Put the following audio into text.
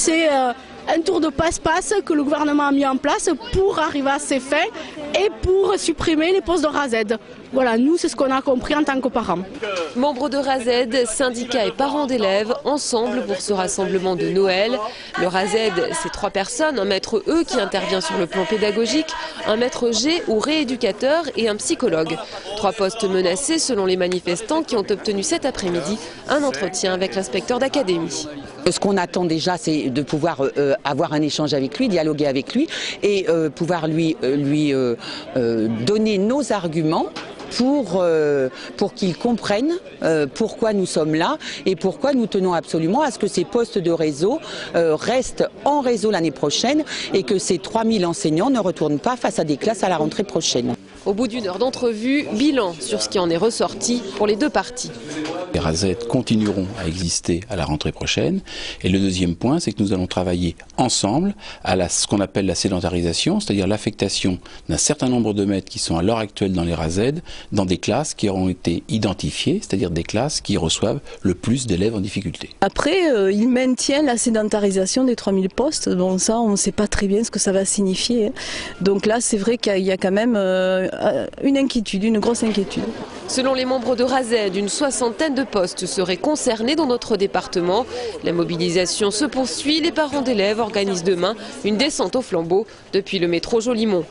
C'est un tour de passe-passe que le gouvernement a mis en place pour arriver à ses fins et pour supprimer les postes de RAZED. Voilà, nous c'est ce qu'on a compris en tant que parents. Membres de RAZED, syndicats et parents d'élèves, ensemble pour ce rassemblement de Noël. Le RAZED, c'est 3 personnes, un maître E qui intervient sur le plan pédagogique, un maître G ou rééducateur et un psychologue. 3 postes menacés selon les manifestants qui ont obtenu cet après-midi un entretien avec l'inspecteur d'académie. Ce qu'on attend déjà, c'est de pouvoir avoir un échange avec lui, dialoguer avec lui et pouvoir lui donner nos arguments pour qu'il comprenne pourquoi nous sommes là et pourquoi nous tenons absolument à ce que ces postes de réseau restent en réseau l'année prochaine et que ces 3000 enseignants ne retournent pas face à des classes à la rentrée prochaine. Au bout d'1 heure d'entrevue, bilan sur ce qui en est ressorti pour les 2 parties. Les RAZED continueront à exister à la rentrée prochaine. Et le deuxième point, c'est que nous allons travailler ensemble à ce qu'on appelle la sédentarisation, c'est-à-dire l'affectation d'un certain nombre de maîtres qui sont à l'heure actuelle dans les RAZED, dans des classes qui auront été identifiées, c'est-à-dire des classes qui reçoivent le plus d'élèves en difficulté. Après, il maintient la sédentarisation des 3000 postes. Bon, ça, on ne sait pas très bien ce que ça va signifier. Donc là, c'est vrai qu'il y a quand même une inquiétude, une grosse inquiétude. Selon les membres de RAZED, une 60aine de postes seraient concernés dans notre département. La mobilisation se poursuit. Les parents d'élèves organisent demain une descente au flambeau depuis le métro Jolimont.